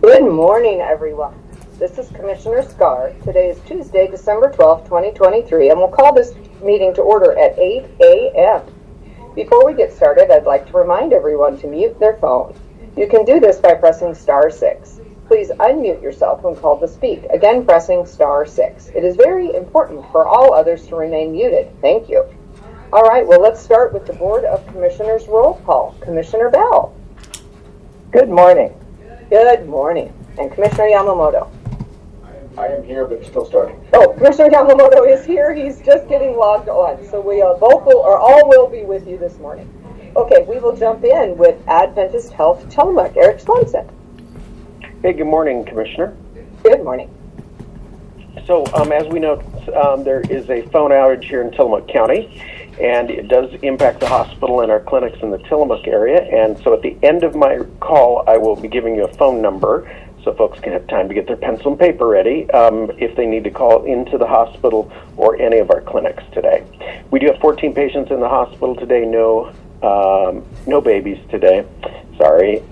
Good morning, everyone. This is Commissioner Scar. Today is Tuesday, December 12th, 2023, and we'll call this meeting to order at 8 a.m. Before we get started, I'd like to remind everyone to mute their phone. You can do this by pressing *6. Please unmute yourself when called to speak, again pressing *6. It is very important for all others to remain muted. Thank you. All right, well, let's start with the Board of Commissioners roll call. Commissioner Bell. Good morning. Good morning. And Commissioner Yamamoto. I am here, but still starting. Oh, Commissioner Yamamoto is here. He's just getting logged on. So we both will, or all will be with you this morning. Okay, we will jump in with Adventist Health Tillamook. Eric Swanson. Hey, good morning, Commissioner. Good morning. So, as we know, there is a phone outage here in Tillamook County, and it does impact the hospital and our clinics in the Tillamook area. And so at the end of my call, I will be giving you a phone number so folks can have time to get their pencil and paper ready if they need to call into the hospital or any of our clinics today. We do have 14 patients in the hospital today, no babies today. Sorry.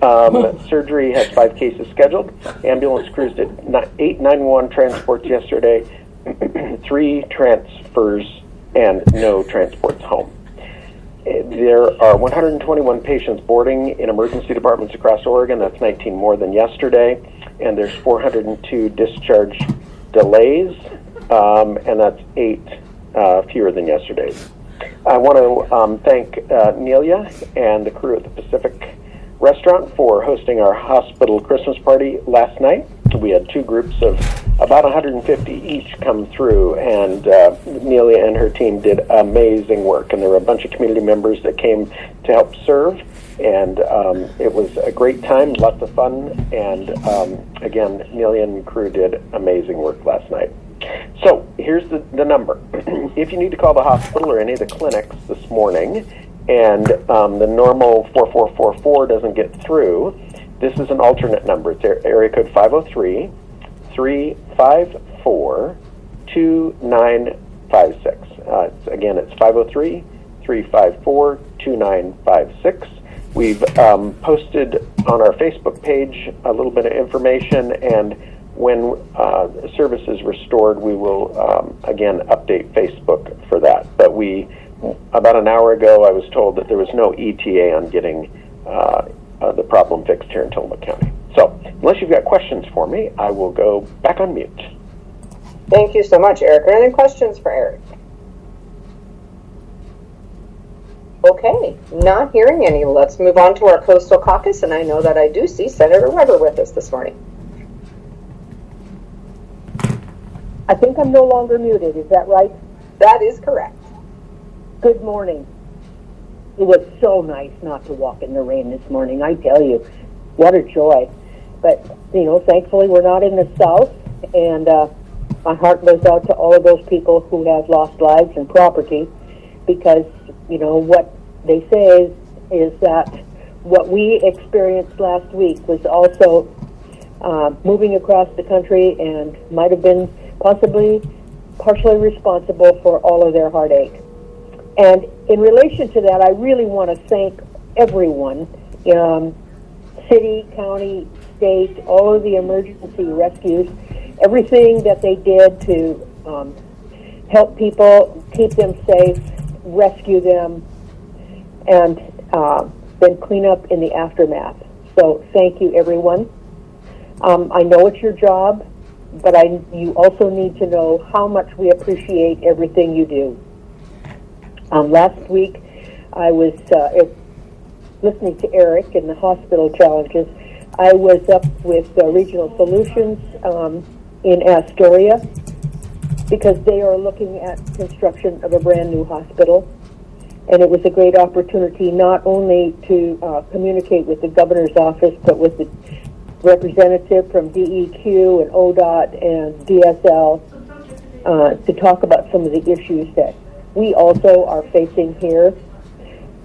Surgery has 5 cases scheduled. Ambulance crews did 8 911 transports yesterday, 3 transfers, and no transports home. There are 121 patients boarding in emergency departments across Oregon. That's 19 more than yesterday. And there's 402 discharge delays, and that's 8 fewer than yesterday. I want to thank Nelia and the crew at the Pacific Restaurant for hosting our hospital Christmas party last night. We had 2 groups of about 150 each come through, and Nelia and her team did amazing work. And there were a bunch of community members that came to help serve, and it was a great time, lots of fun, and again, Nelia and crew did amazing work last night. So here's the number. If you need to call the hospital or any of the clinics this morning, and the normal 4444 doesn't get through, this is an alternate number. It's area code 503-354-2956. Again, it's 503-354-2956. We've posted on our Facebook page a little bit of information, and when service is restored, we will, again, update Facebook for that. But about an hour ago, I was told that there was no ETA on getting the problem fixed here in Tillamook County. So, unless you've got questions for me, I will go back on mute. Thank you so much, Eric. Are there any questions for Eric? Okay, not hearing any. Let's move on to our Coastal Caucus, and I know that I do see Senator Weber with us this morning. I think I'm no longer muted, is that right? That is correct. Good morning. It was so nice not to walk in the rain this morning, I tell you. What a joy. But, thankfully we're not in the south, and my heart goes out to all of those people who have lost lives and property, because, what they say is that what we experienced last week was also moving across the country and might have been partially responsible for all of their heartache. And in relation to that, I really want to thank everyone, city, county, state, all of the emergency rescues, everything that they did to help people, keep them safe, rescue them, and then clean up in the aftermath. So thank you, everyone. I know it's your job, but you also need to know how much we appreciate everything you do. Last week, I was listening to Eric and the hospital challenges. I was up with Regional Solutions in Astoria, because they are looking at construction of a brand new hospital. And it was a great opportunity not only to communicate with the governor's office, but with the representative from DEQ and ODOT and DSL to talk about some of the issues that we also are facing here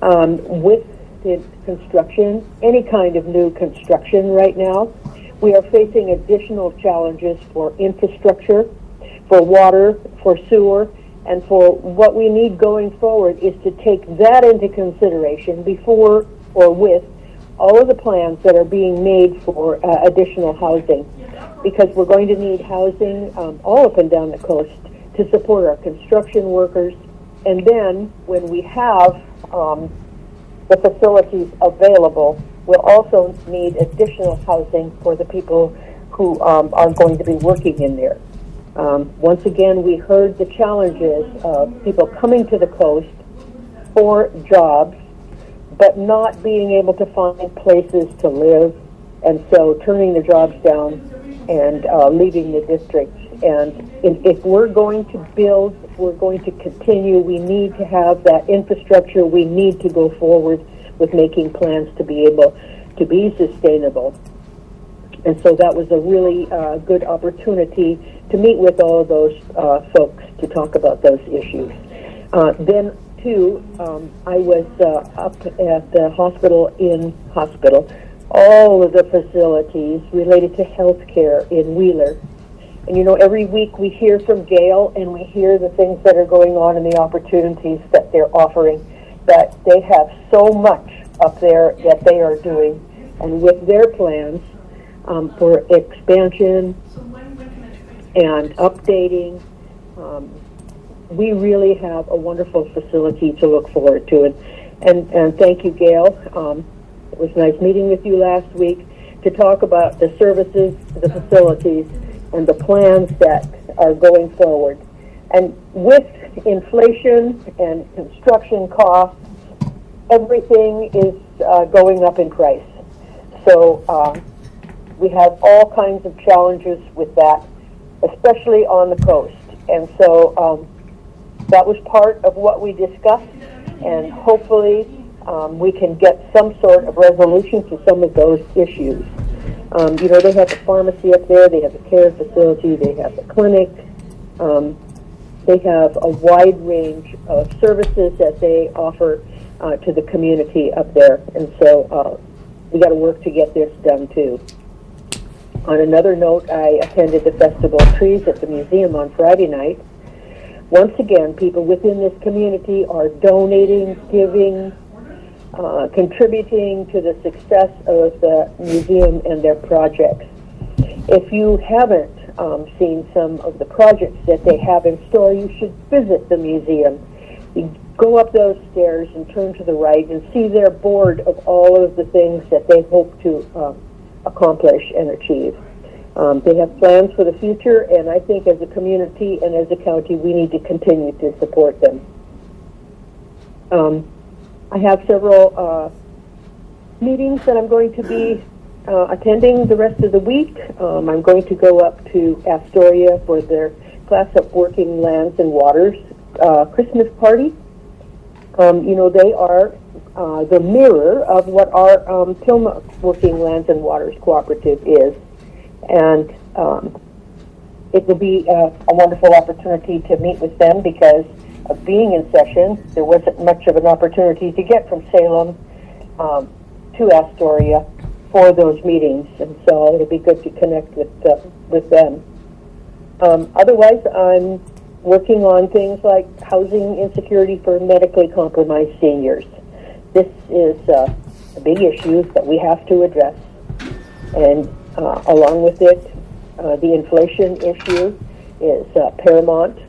with the construction, any kind of new construction right now. We are facing additional challenges for infrastructure, for water, for sewer, and for what we need going forward is to take that into consideration before or with all of the plans that are being made for additional housing, because we're going to need housing all up and down the coast to support our construction workers. And then when we have the facilities available, we'll also need additional housing for the people who are going to be working in there. Once again, we heard the challenges of people coming to the coast for jobs, but not being able to find places to live, and so turning the jobs down and leaving the district. And if we're going to build, if we're going to continue, we need to have that infrastructure. We need to go forward with making plans to be able to be sustainable. And so that was a really good opportunity to meet with all of those folks to talk about those issues. Then, too, I was up at the hospital. All of the facilities related to health care in Wheeler. And, you know, every week we hear from Gail and we hear the things that are going on and the opportunities that they're offering, that they have so much up there that they are doing. And with their plans for expansion and updating, we really have a wonderful facility to look forward to. And thank you, Gail. It was nice meeting with you last week to talk about the services, the facilities, and the plans that are going forward. And with inflation and construction costs, everything is going up in price. So we have all kinds of challenges with that, especially on the coast. And so that was part of what we discussed, and hopefully we can get some sort of resolution to some of those issues. You know, they have a pharmacy up there, they have a care facility, they have a clinic, they have a wide range of services that they offer to the community up there. And so we got to work to get this done too. On another note, I attended the Festival of Trees at the museum on Friday night. Once again, people within this community are donating, giving, contributing to the success of the museum and their projects. If you haven't seen some of the projects that they have in store, you should visit the museum. You go up those stairs and turn to the right and see their board of all of the things that they hope to accomplish and achieve. They have plans for the future, and I think as a community and as a county, we need to continue to support them. I have several meetings that I'm going to be attending the rest of the week. I'm going to go up to Astoria for their Class Up Working Lands and Waters Christmas party. You know, they are the mirror of what our Tillamook Working Lands and Waters Cooperative is. And it will be a wonderful opportunity to meet with them because of being in session. There wasn't much of an opportunity to get from Salem to Astoria for those meetings, and so it'll be good to connect with them. Otherwise, I'm working on things like housing insecurity for medically compromised seniors. This is a big issue that we have to address, and along with it, the inflation issue is paramount,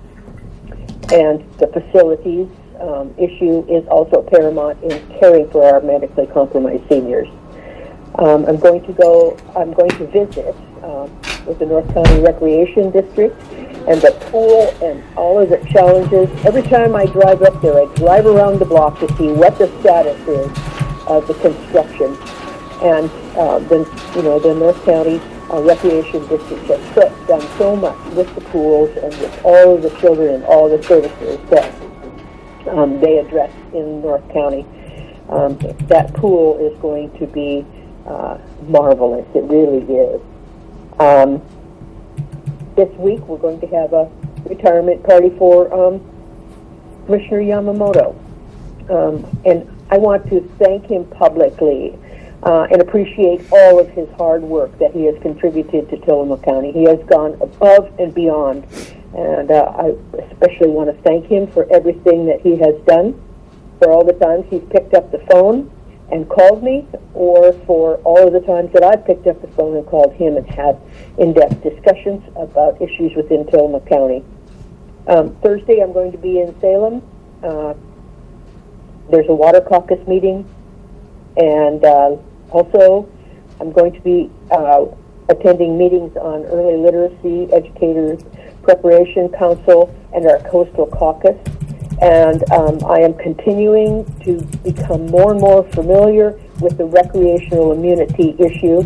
and the facilities issue is also paramount in caring for our medically compromised seniors. I'm going to visit with the North County Recreation District and the pool and all of the challenges. Every time I drive up there, I drive around the block to see what the status is of the construction. And the North County Recreation District has done so much with the pools and with all of the children and all the services that they address in North County. That pool is going to be marvelous. It really is. This week we're going to have a retirement party for Commissioner Yamamoto. And I want to thank him publicly and appreciate all of his hard work that he has contributed to Tillamook County. He has gone above and beyond, and I especially want to thank him for everything that he has done, for all the times he's picked up the phone and called me, or for all of the times that I picked up the phone and called him and had in-depth discussions about issues within Tillamook County. Thursday, I'm going to be in Salem. There's a water caucus meeting, and also I'm going to be attending meetings on early literacy, educators, preparation council, and our coastal caucus. And I am continuing to become more and more familiar with the recreational immunity issue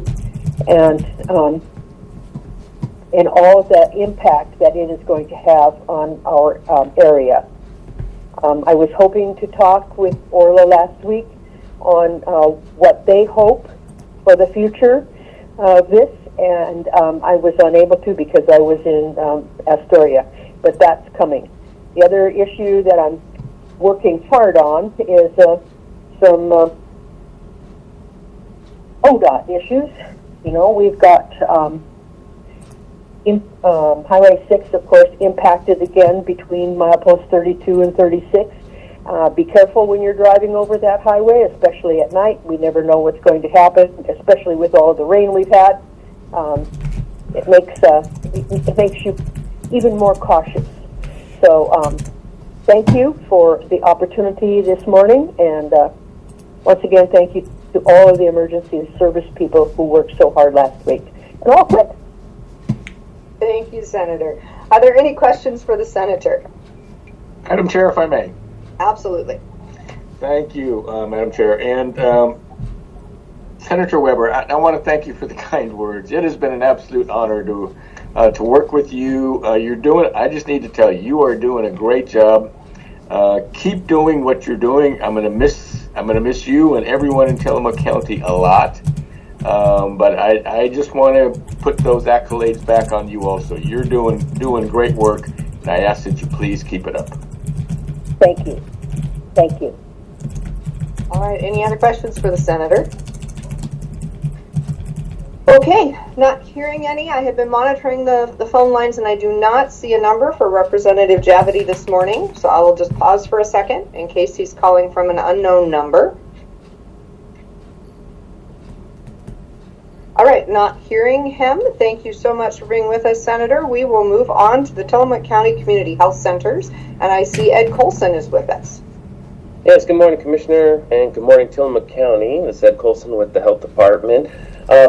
and all of the impact that it is going to have on our area. I was hoping to talk with Orla last week on what they hope for the future of this, and I was unable to because I was in Astoria, but that's coming. The other issue that I'm working hard on is some ODOT issues. You know, we've got Highway 6, of course, impacted again between mileposts 32 and 36. Be careful when you're driving over that highway, especially at night. We never know what's going to happen, especially with all of the rain we've had. It makes you even more cautious. So thank you for the opportunity this morning, and once again, thank you to all of the emergency service people who worked so hard last week. And all quit. Thank you, Senator. Are there any questions for the Senator? Madam Chair, if I may. Absolutely. Thank you, Madam Chair. And Senator Weber, I want to thank you for the kind words. It has been an absolute honor to work with you. I just need to tell you, you are doing a great job. Keep doing what you're doing. I'm gonna miss you and everyone in Tillamook County a lot. But I just want to put those accolades back on you also. You're doing great work, and I ask that you please keep it up. Thank you. Thank you. All right, any other questions for the Senator? Okay, not hearing any. I have been monitoring the phone lines, and I do not see a number for Representative Javity this morning, so I will just pause for a second in case he's calling from an unknown number. All right, not hearing him. Thank you so much for being with us, Senator. We will move on to the Tillamook County Community Health Centers, and I see Ed Colson is with us. Yes, good morning, Commissioner, and good morning, Tillamook County. This is Ed Colson with the Health Department.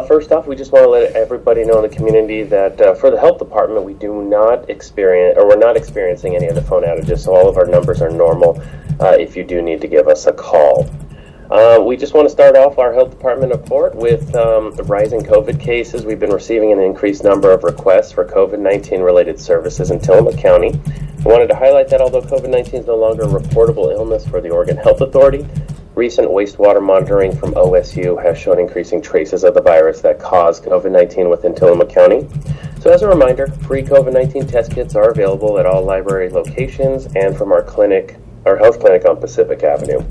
First off, we just want to let everybody know in the community that for the Health Department, we're not experiencing any of the phone outages, so all of our numbers are normal if you do need to give us a call. We just want to start off our Health Department report with the rising COVID cases. We've been receiving an increased number of requests for COVID-19 related services in Tillamook County. I wanted to highlight that although COVID-19 is no longer a reportable illness for the Oregon Health Authority, recent wastewater monitoring from OSU has shown increasing traces of the virus that caused COVID-19 within Tillamook County. So as a reminder, free COVID-19 test kits are available at all library locations and from our health clinic on Pacific Avenue.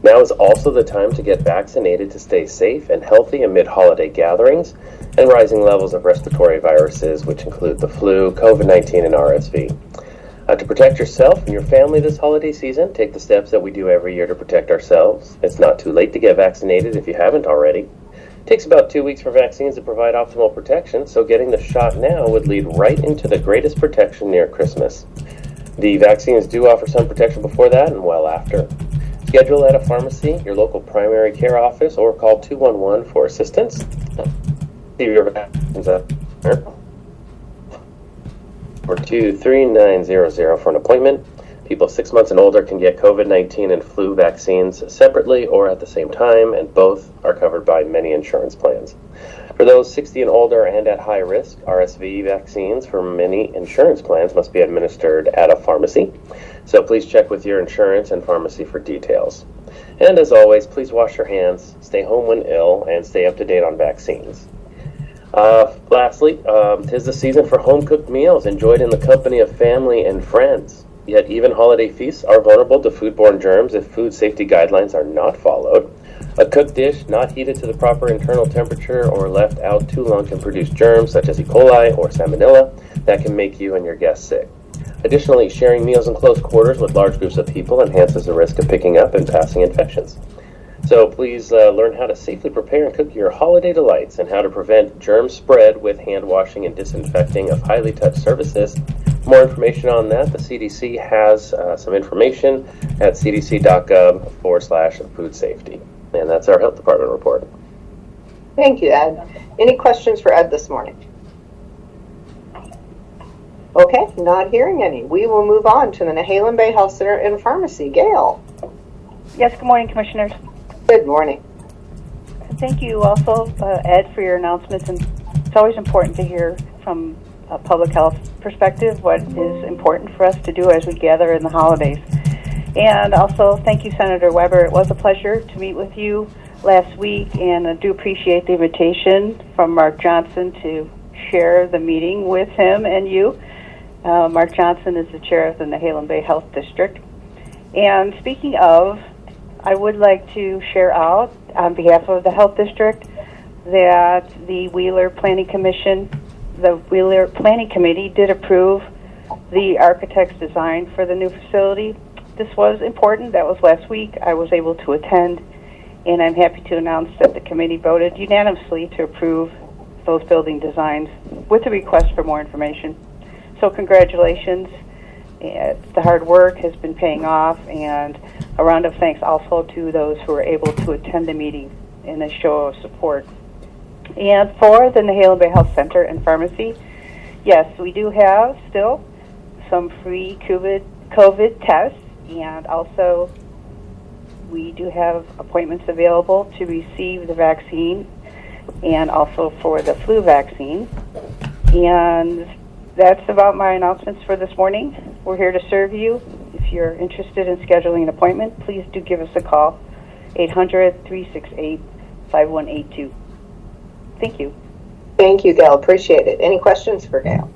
Now is also the time to get vaccinated to stay safe and healthy amid holiday gatherings and rising levels of respiratory viruses, which include the flu, COVID-19, and RSV. To protect yourself and your family this holiday season, take the steps that we do every year to protect ourselves. It's not too late to get vaccinated if you haven't already. It takes about 2 weeks for vaccines to provide optimal protection, so getting the shot now would lead right into the greatest protection near Christmas. The vaccines do offer some protection before that and well after. Schedule at a pharmacy, your local primary care office, or call 211 for assistance. See your vaccines up or 23900 for an appointment. People 6 months and older can get COVID-19 and flu vaccines separately or at the same time, and both are covered by many insurance plans. For those 60 and older and at high risk, RSV vaccines for many insurance plans must be administered at a pharmacy. So please check with your insurance and pharmacy for details. And as always, please wash your hands, stay home when ill, and stay up to date on vaccines. Lastly, 'tis the season for home-cooked meals enjoyed in the company of family and friends. Yet even holiday feasts are vulnerable to foodborne germs if food safety guidelines are not followed. A cooked dish not heated to the proper internal temperature or left out too long can produce germs such as E. coli or Salmonella that can make you and your guests sick. Additionally, sharing meals in close quarters with large groups of people enhances the risk of picking up and passing infections. So please learn how to safely prepare and cook your holiday delights and how to prevent germ spread with hand washing and disinfecting of highly touched surfaces. More information on that, the CDC has some information at cdc.gov/food safety. And that's our health department report. Thank you, Ed. Any questions for Ed this morning? Okay, not hearing any. We will move on to the Nehalem Bay Health Center and Pharmacy. Gail. Yes, good morning, Commissioners. Good morning. Thank you also, Ed, for your announcements. And it's always important to hear from a public health perspective what is important for us to do as we gather in the holidays. And also, thank you, Senator Weber. It was a pleasure to meet with you last week, and I do appreciate the invitation from Mark Johnson to share the meeting with him and you. Mark Johnson is the chair of the Nehalem Bay Health District. And speaking of, I would like to share out on behalf of the Health District that the Wheeler Planning Commission, the Wheeler Planning Committee did approve the architect's design for the new facility. This was important. That was last week. I was able to attend, and I'm happy to announce that the committee voted unanimously to approve those building designs with a request for more information. So congratulations. The hard work has been paying off, and a round of thanks also to those who were able to attend the meeting in a show of support. And for the Nehalem Bay Health Center and Pharmacy, yes, we do have still some free COVID tests, and also we do have appointments available to receive the vaccine and also for the flu vaccine. And that's about my announcements for this morning. We're here to serve you. If you're interested in scheduling an appointment, please do give us a call, 800-368-5182. Thank you. Thank you, Gail. Appreciate it. Any questions for Gail?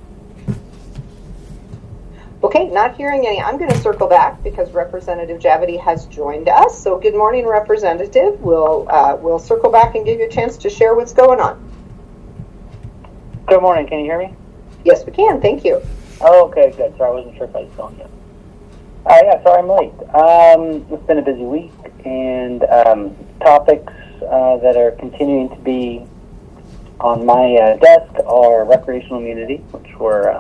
Okay, not hearing any. I'm going to circle back because Representative Javity has joined us. So good morning, Representative. We'll circle back and give you a chance to share what's going on. Good morning. Can you hear me? Yes, we can. Thank you. Oh, okay, good. Sorry, I wasn't sure if I was going yet. Yeah, sorry I'm late. It's been a busy week, and topics that are continuing to be on my desk are recreational immunity, which we're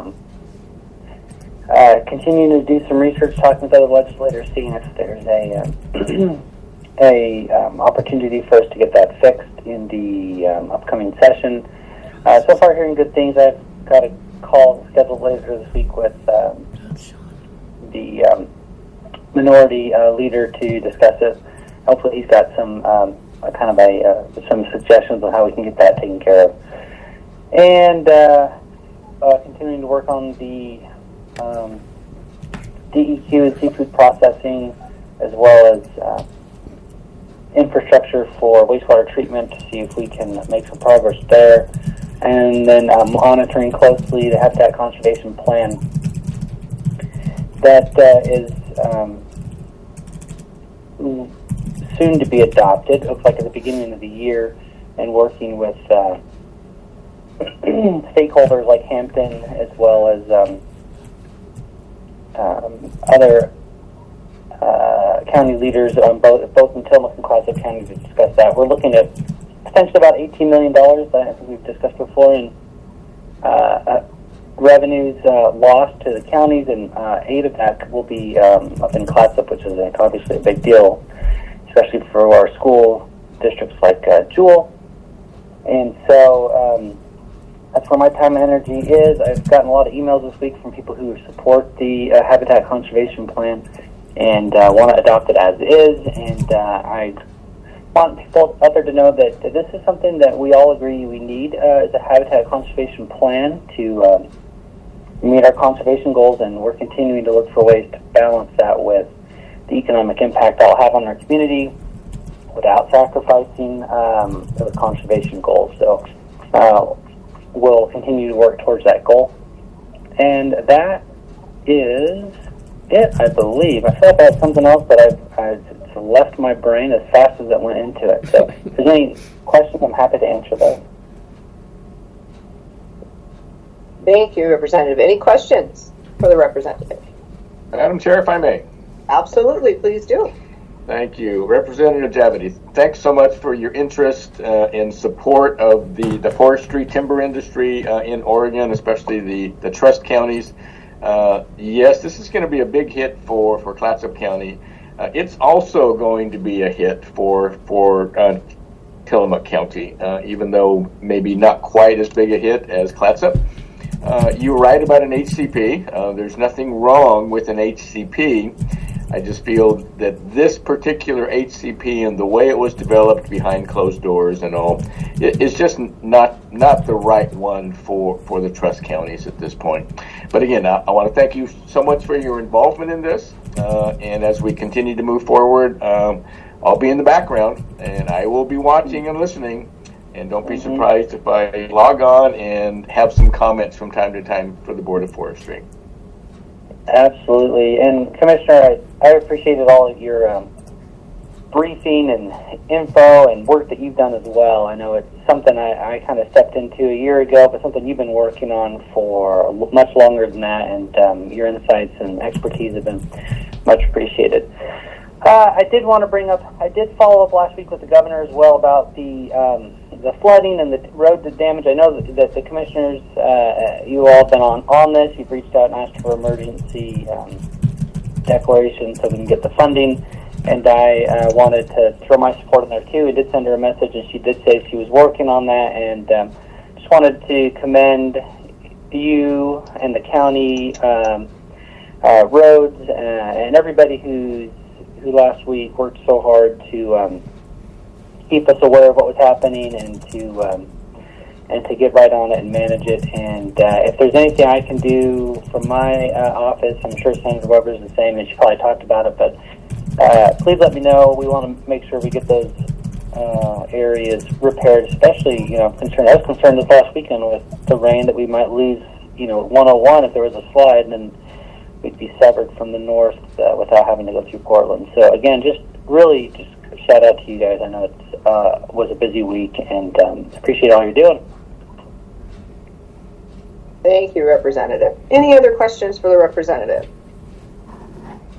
continuing to do some research, talking with other legislators, seeing if there's a opportunity for us to get that fixed in the upcoming session. So far, hearing good things. I've got a call scheduled later this week with the minority leader to discuss it. Hopefully, he's got some some suggestions on how we can get that taken care of. And continuing to work on the DEQ and seafood processing, as well as infrastructure for wastewater treatment to see if we can make some progress there. And then monitoring closely the Habitat Conservation Plan that is soon to be adopted. It looks like at the beginning of the year, and working with stakeholders like Hampton, as well as other county leaders, both in Tillamook and Clatsop County, to discuss that. We're looking at potentially about $18 million that I think we've discussed before in revenues lost to the counties, and 8 of that will be up in Clatsop, which is obviously a big deal, especially for our school districts like Jewel. And so that's where my time and energy is. I've gotten a lot of emails this week from people who support the Habitat Conservation Plan and want to adopt it as is. And I want people out there to know that this is something that we all agree we need as a Habitat Conservation Plan to meet our conservation goals, and we're continuing to look for ways to balance that with the economic impact that'll have on our community without sacrificing the conservation goals. So we'll continue to work towards that goal. And that is it, I believe. I feel like I had something else, but it's left my brain as fast as it went into it. So if there's any questions, I'm happy to answer those. Thank you, Representative. Any questions for the representative? Madam Chair, if I may. Absolutely, please do. Thank you. Representative Javity, thanks so much for your interest and support of the forestry timber industry in Oregon, especially the trust counties. Yes, this is going to be a big hit for Clatsop County. It's also going to be a hit for Tillamook County, even though maybe not quite as big a hit as Clatsop. You're right about an HCP. There's nothing wrong with an HCP. I just feel that this particular HCP and the way it was developed behind closed doors and all, is just not the right one for the trust counties at this point. But again, I want to thank you so much for your involvement in this. And as we continue to move forward, I'll be in the background and I will be watching and listening. And don't be surprised if I log on and have some comments from time to time for the Board of Forestry. Absolutely. And Commissioner, I appreciated all of your briefing and info and work that you've done as well. I know it's something I kind of stepped into a year ago, but something you've been working on for much longer than that, and your insights and expertise have been much appreciated. I did want to bring up, I did follow up last week with the governor as well about the flooding and the road damage. I know that the commissioners, you all have been on this. You've reached out and asked for emergency declaration so we can get the funding. And I wanted to throw my support in there too. I did send her a message, and she did say she was working on that. And just wanted to commend you and the county roads and everybody who last week worked so hard to keep us aware of what was happening and to get right on it and manage it. And if there's anything I can do from my office, I'm sure Senator Weber is the same, and she probably talked about it, but please let me know. We want to make sure we get those areas repaired, especially, I was concerned this last weekend with the rain that we might lose, 101 if there was a slide, and then we'd be severed from the north without having to go through Portland. So again, just shout out to you guys. I know it was a busy week, and appreciate all you're doing. Thank you, Representative. Any other questions for the representative?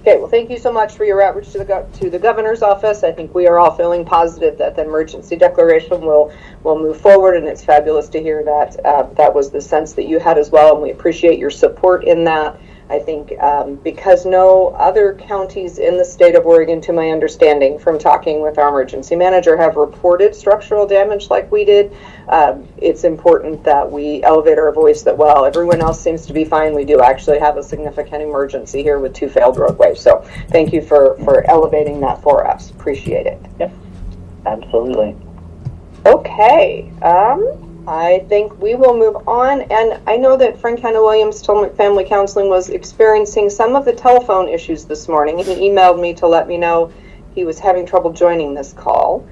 Okay, well, thank you so much for your outreach to the governor's office. I think we are all feeling positive that the emergency declaration will move forward, and it's fabulous to hear that that was the sense that you had as well, and we appreciate your support in that. I think because no other counties in the state of Oregon, to my understanding from talking with our emergency manager, have reported structural damage like we did, it's important that we elevate our voice that, well, everyone else seems to be fine. We do actually have a significant emergency here with 2 failed roadways. So thank you for elevating that for us. Appreciate it. Yep, absolutely. Okay. I think we will move on, and I know that Frank Hanna Williams Tillamook Family Counseling was experiencing some of the telephone issues this morning. He emailed me to let me know he was having trouble joining this call,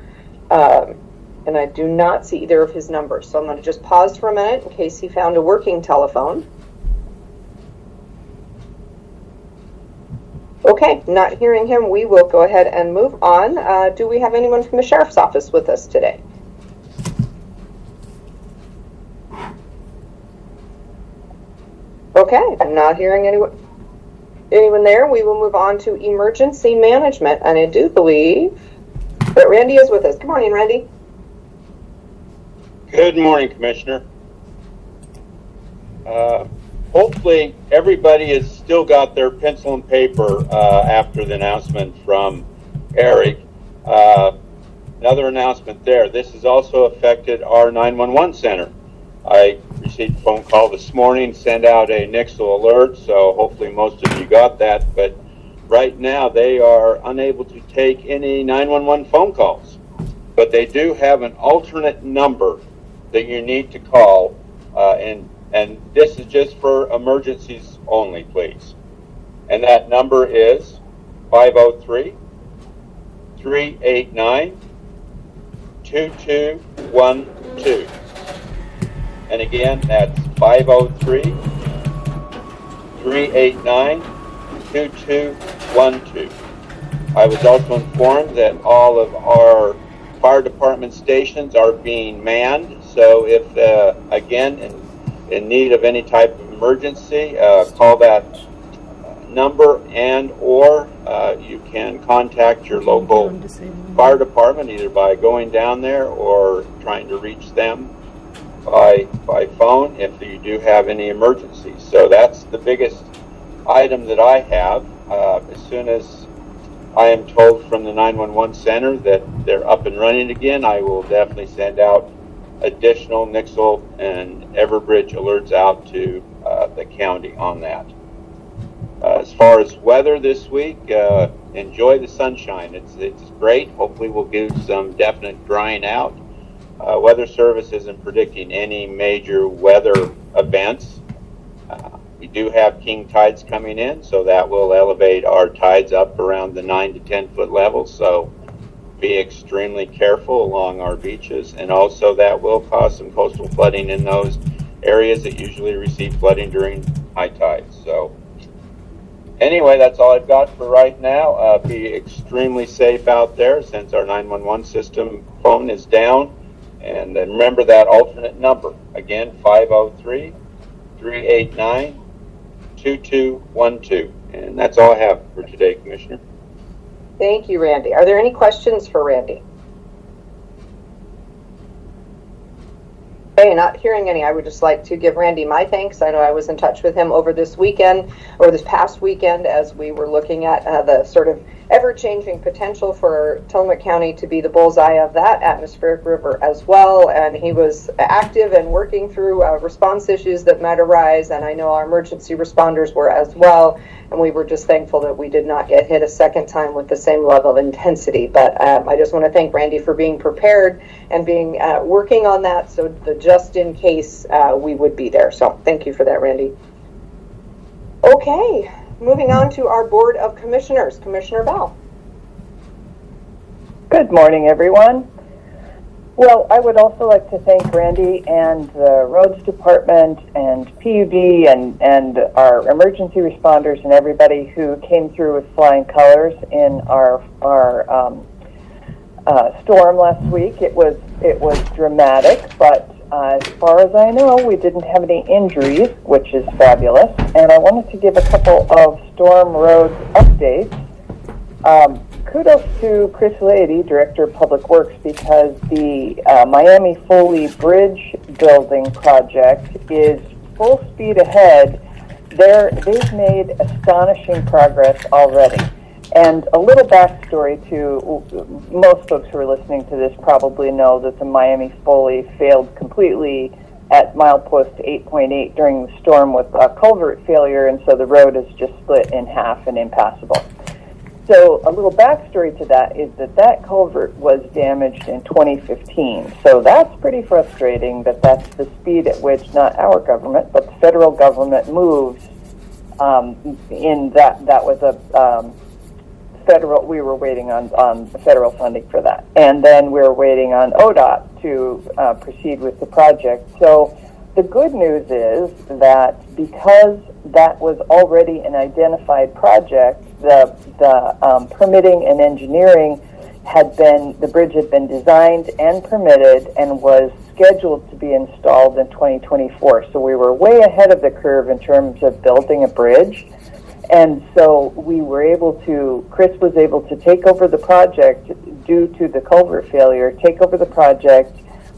and I do not see either of his numbers, so I'm going to just pause for a minute in case he found a working telephone. Okay, not hearing him, we will go ahead and move on. Do we have anyone from the Sheriff's Office with us today? Okay, I'm not hearing anyone there. We will move on to emergency management, and I do believe that Randy is with us. Good morning, Randy. Good morning, Commissioner. Hopefully everybody has still got their pencil and paper after the announcement from Eric. Another announcement there. This has also affected our 911 center. I received a phone call this morning, sent out a Nixle alert, so hopefully most of you got that, but right now they are unable to take any 911 phone calls. But they do have an alternate number that you need to call, and this is just for emergencies only, please. And that number is 503-389-2212. And again, that's 503-389-2212. I was also informed that all of our fire department stations are being manned. So if, again, in need of any type of emergency, call that number, and or you can contact your local fire department either by going down there or trying to reach them by phone if you do have any emergencies. So that's the biggest item that I have. As soon as I am told from the 911 center that they're up and running again, I will definitely send out additional Nixle and Everbridge alerts out to the county on that. As far as weather this week, enjoy the sunshine. It's great. Hopefully we'll get some definite drying out. Weather Service isn't predicting any major weather events. We do have king tides coming in, so that will elevate our tides up around the 9 to 10 foot level. So be extremely careful along our beaches, and also that will cause some coastal flooding in those areas that usually receive flooding during high tides. So anyway, that's all I've got for right now. Be extremely safe out there since our 911 system phone is down. And then remember that alternate number. Again, 503-389-2212. And that's all I have for today, Commissioner. Thank you, Randy. Are there any questions for Randy? Okay, not hearing any, I would just like to give Randy my thanks. I know I was in touch with him over this past weekend, as we were looking at the sort of ever-changing potential for Tillamook County to be the bullseye of that atmospheric river as well. And he was active and working through response issues that might arise. And I know our emergency responders were as well. And we were just thankful that we did not get hit a second time with the same level of intensity. But I just want to thank Randy for being prepared and being working on that, so the just in case we would be there. So thank you for that, Randy. Okay, moving on to our Board of Commissioners. Commissioner Bell. Good morning, everyone. Well, I would also like to thank Randy and the Roads Department and PUD and our emergency responders and everybody who came through with flying colors in our storm last week. It was dramatic, but as far as I know, we didn't have any injuries, which is fabulous. And I wanted to give a couple of storm road updates. Kudos to Chris Leidy, Director of Public Works, because the Miami Foley Bridge building project is full speed ahead. They've made astonishing progress already. And a little backstory to most folks who are listening to this probably know that the Miami Foley failed completely at milepost 8.8 during the storm with a culvert failure, and so the road is just split in half and impassable. So a little backstory to that is that culvert was damaged in 2015. So that's pretty frustrating that that's the speed at which not our government, but the federal government moves in that was a federal, we were waiting on federal funding for that. And then we were waiting on ODOT to proceed with the project. So the good news is that because that was already an identified project, the permitting and engineering the bridge had been designed and permitted and was scheduled to be installed in 2024. So we were way ahead of the curve in terms of building a bridge. And so Chris was able to take over the project due to the culvert failure, take over the project.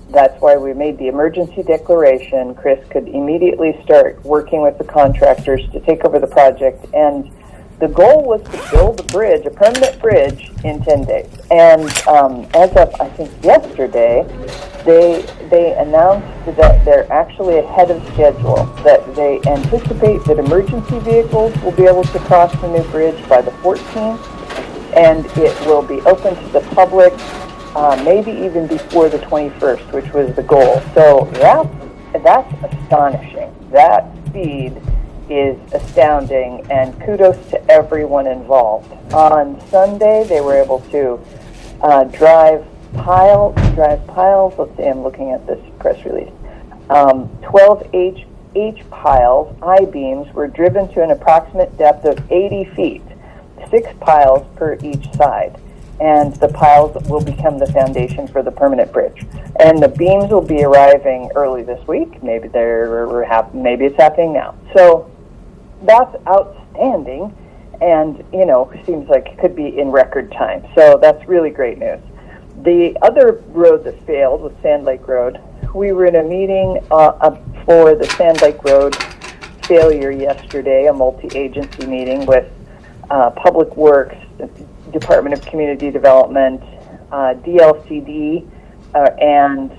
That's why we made the emergency declaration. Chris could immediately start working with the contractors to take over the project. And the goal was to build a permanent bridge, in 10 days. And as of, I think, yesterday, they announced that they're actually ahead of schedule, that they anticipate that emergency vehicles will be able to cross the new bridge by the 14th, and it will be open to the public maybe even before the 21st, which was the goal. So that's astonishing. That speed is astounding, and kudos to everyone involved. On Sunday, they were able to drive piles. Let's see, I'm looking at this press release. 12 H piles, I-beams, were driven to an approximate depth of 80 feet, 6 piles per each side. And the piles will become the foundation for the permanent bridge. And the beams will be arriving early this week. Maybe it's happening now. So that's outstanding, and seems like it could be in record time. So that's really great news. The other road that failed was Sand Lake Road. We were in a meeting for the Sand Lake Road failure yesterday, a multi-agency meeting with Public Works, Department of Community Development, DLCD, and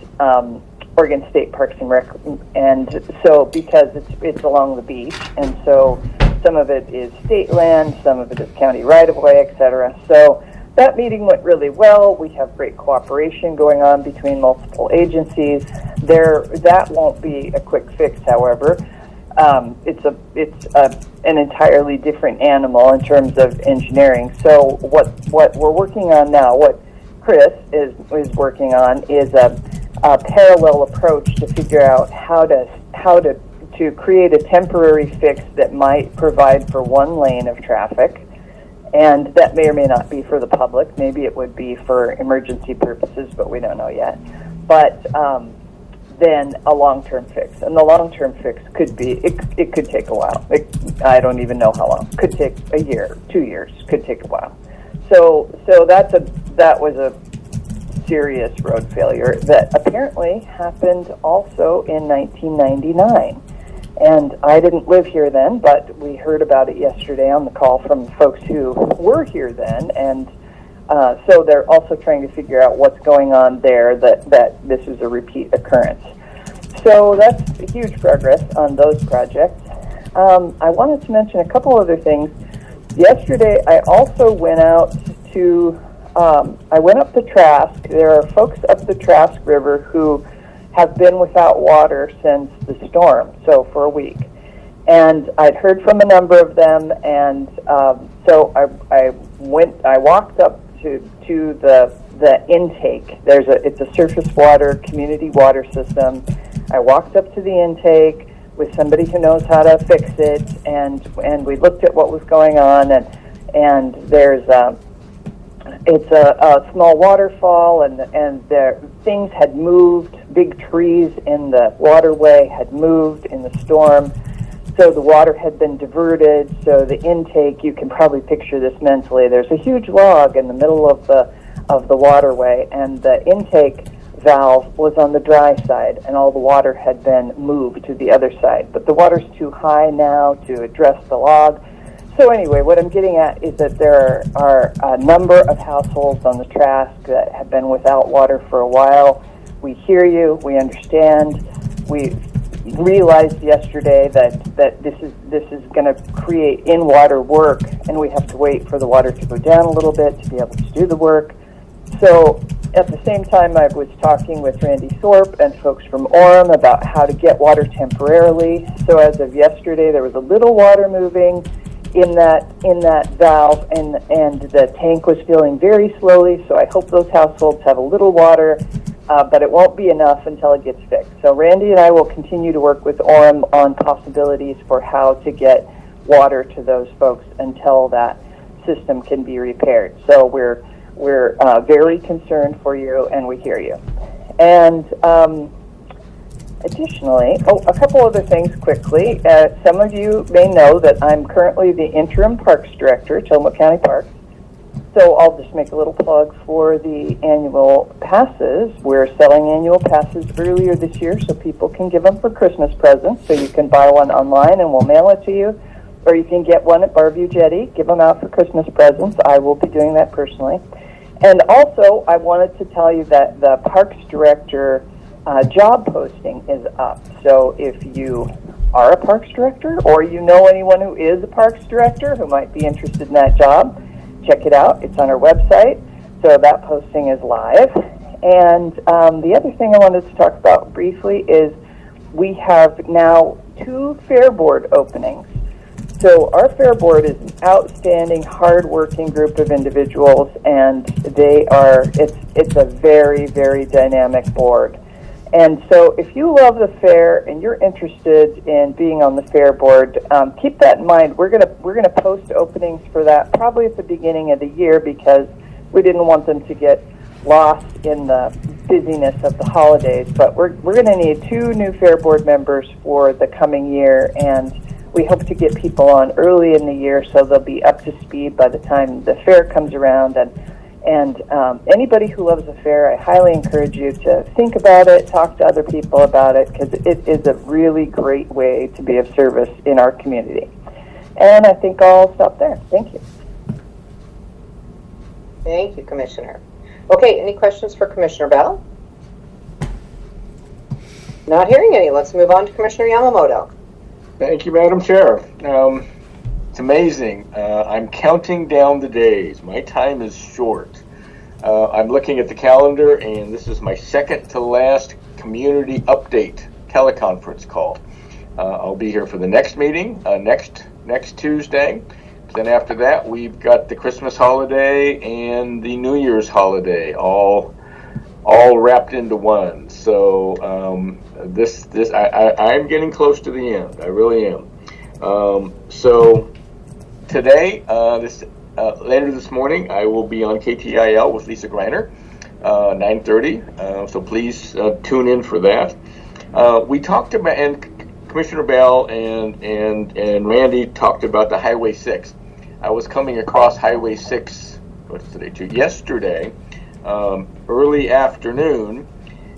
Oregon State Parks and Rec. And so because it's along the beach, and so some of it is state land, some of it is county right-of-way, etc. So that meeting went really well. We have great cooperation going on between multiple agencies. That won't be a quick fix, however. It's an entirely different animal in terms of engineering. So what we're working on now, what Chris is working on, is a parallel approach to figure out how to create a temporary fix that might provide for one lane of traffic. And that may or may not be for the public. Maybe it would be for emergency purposes, but we don't know yet. But then a long-term fix. And the long-term fix could be, it could take a while. I don't even know how long. Could take a year, 2 years, could take a while. So that was a serious road failure that apparently happened also in 1999. And I didn't live here then, but we heard about it yesterday on the call from folks who were here then, and so they're also trying to figure out what's going on there, that this is a repeat occurrence. So that's huge progress on those projects. I wanted to mention a couple other things. Yesterday, I also went out to, I went up the Trask. There are folks up the Trask River who have been without water since the storm, so for a week. And I'd heard from a number of them, and so I walked up to the intake. It's a surface water, community water system. I walked up to the intake with somebody who knows how to fix it, and we looked at what was going on, and there's it's a small waterfall, and there things had moved. Big trees in the waterway had moved in the storm, so the water had been diverted. So the intake, you can probably picture this mentally. There's a huge log in the middle of the waterway, and the intake valve was on the dry side, and all the water had been moved to the other side. But the water's too high now to address the log. So anyway, what I'm getting at is that there are a number of households on the Trask that have been without water for a while. We hear you. We understand. We realized yesterday that this is going to create in-water work, and we have to wait for the water to go down a little bit to be able to do the work. So at the same time, I was talking with Randy Thorpe and folks from Orem about how to get water temporarily. So as of yesterday, there was a little water moving in that valve, and the tank was filling very slowly. So I hope those households have a little water, but it won't be enough until it gets fixed. So Randy and I will continue to work with Orem on possibilities for how to get water to those folks until that system can be repaired. So we're very concerned for you, and we hear you. And additionally, a couple other things quickly. Some of you may know that I'm currently the interim parks director at Tillamook County Parks. So I'll just make a little plug for the annual passes. We're selling annual passes earlier this year so people can give them for Christmas presents. So you can buy one online and we'll mail it to you. Or you can get one at Barview Jetty, give them out for Christmas presents. I will be doing that personally. And also, I wanted to tell you that the Parks Director job posting is up. So if you are a Parks Director or you know anyone who is a Parks Director who might be interested in that job, check it out. It's on our website. So that posting is live. And the other thing I wanted to talk about briefly is we have now 2 Fair Board openings. So our Fair Board is an outstanding, hard-working group of individuals, and it's a very, very dynamic board. And so if you love the fair and you're interested in being on the Fair Board, keep that in mind. We're gonna post openings for that probably at the beginning of the year because we didn't want them to get lost in the busyness of the holidays. But we're gonna need 2 new Fair Board members for the coming year, and we hope to get people on early in the year so they'll be up to speed by the time the fair comes around. And anybody who loves the fair, I highly encourage you to think about it, talk to other people about it, because it is a really great way to be of service in our community. And I think I'll stop there. Thank you. Thank you, Commissioner. Okay, any questions for Commissioner Bell? Not hearing any. Let's move on to Commissioner Yamamoto. Thank you, Madam Chair. It's amazing. I'm counting down the days. My time is short. I'm looking at the calendar, and this is my second to last community update teleconference call. I'll be here for the next meeting, next Tuesday. Then after that, we've got the Christmas holiday and the New Year's holiday, all wrapped into one. So I'm getting close to the end. I really am. So today, later this morning, I will be on KTIL with Lisa Greiner, 9:30. So please tune in for that. We talked about, and Commissioner Bell and Randy talked about the Highway 6. I was coming across Highway 6. What's today? Yesterday, early afternoon.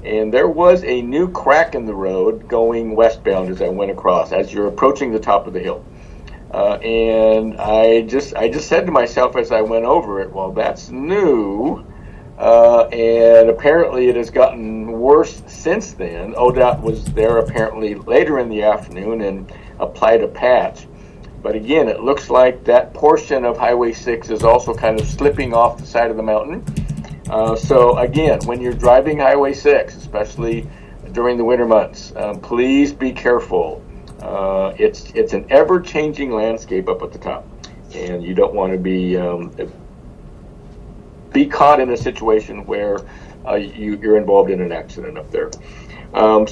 And there was a new crack in the road going westbound as I went across, as you're approaching the top of the hill. And I just said to myself as I went over it, well, that's new. And apparently it has gotten worse since then. ODOT was there apparently later in the afternoon and applied a patch. But again, it looks like that portion of Highway 6 is also kind of slipping off the side of the mountain. So again, when you're driving Highway 6, especially during the winter months, please be careful. It's an ever-changing landscape up at the top, and you don't want to be caught in a situation where you're involved in an accident up there. And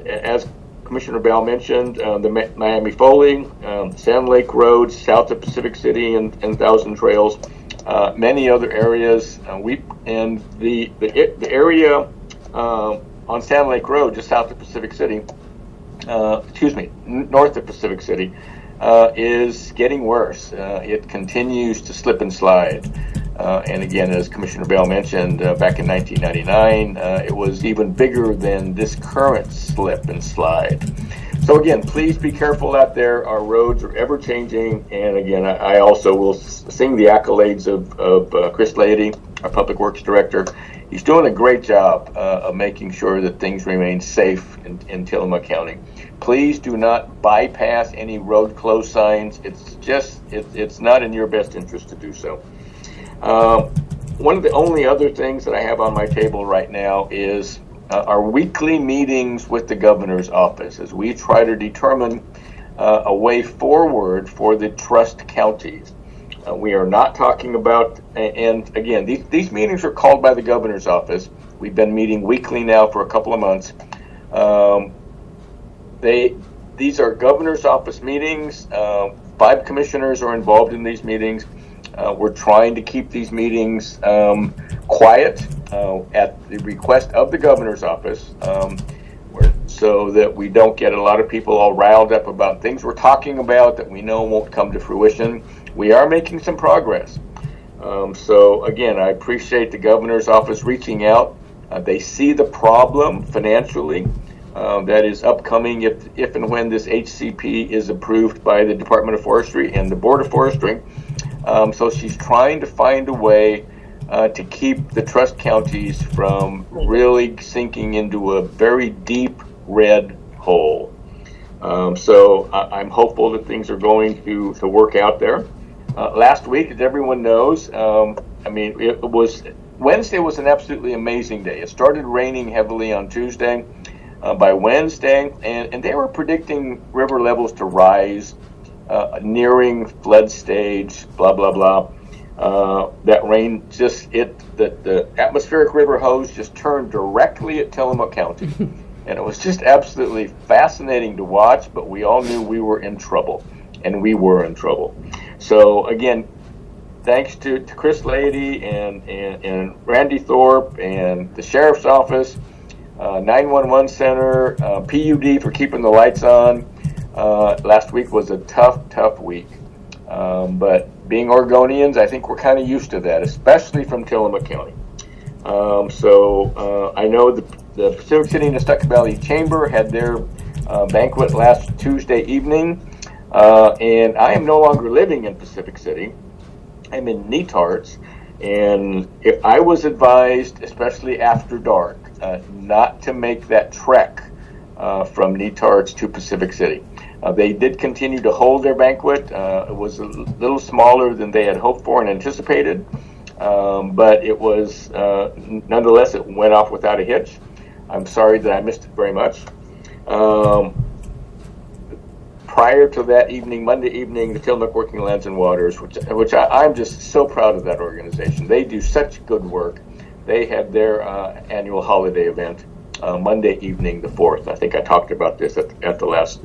as Commissioner Bell mentioned, the Miami Foley, Sand Lake Road, south of Pacific City and Thousand Trails, many other areas. The area on Sand Lake Road, just south of Pacific City, north of Pacific City, is getting worse. It continues to slip and slide. And again, as Commissioner Bell mentioned, back in 1999, it was even bigger than this current slip and slide. So again, please be careful out there. Our roads are ever changing. And again, I also will sing the accolades of Chris Leidy, our Public Works Director. He's doing a great job of making sure that things remain safe in Tillamook County. Please do not bypass any road closed signs. It's not in your best interest to do so. One of the only other things that I have on my table right now is our weekly meetings with the governor's office as we try to determine a way forward for the trust counties. We are not talking about, and again, these meetings are called by the governor's office. We've been meeting weekly now for a couple of months. These are governor's office meetings. 5 commissioners are involved in these meetings. We're trying to keep these meetings quiet at the request of the governor's office, so that we don't get a lot of people all riled up about things we're talking about that we know won't come to fruition. We are making some progress. So again, I appreciate the governor's office reaching out. They see the problem financially that is upcoming if and when this HCP is approved by the Department of Forestry and the Board of Forestry. So she's trying to find a way to keep the trust counties from really sinking into a very deep red hole. So I'm hopeful that things are going to work out there. Last week, as everyone knows, Wednesday was an absolutely amazing day. It started raining heavily on Tuesday. By Wednesday, and they were predicting river levels to rise, nearing flood stage, blah, blah, blah. That rain the atmospheric river hose just turned directly at Tillamook County. And it was just absolutely fascinating to watch, but we all knew we were in trouble, and we were in trouble. So again, thanks to Chris Leidy and Randy Thorpe and the Sheriff's Office, 911 Center, PUD for keeping the lights on. Last week was a tough week. But being Oregonians, I think we're kind of used to that, especially from Tillamook County. I know the Pacific City Nestucca Valley Chamber had their banquet last Tuesday evening, and I am no longer living in Pacific City. I'm in Netarts, and if I was advised, especially after dark, not to make that trek from Netarts to Pacific City. They did continue to hold their banquet. It was a little smaller than they had hoped for and anticipated, but it was, nonetheless, it went off without a hitch. I'm sorry that I missed it very much. Prior to that evening, Monday evening, the Tillamook Working Lands and Waters, which I'm just so proud of that organization. They do such good work. They had their annual holiday event Monday evening, the 4th. I think I talked about this at the last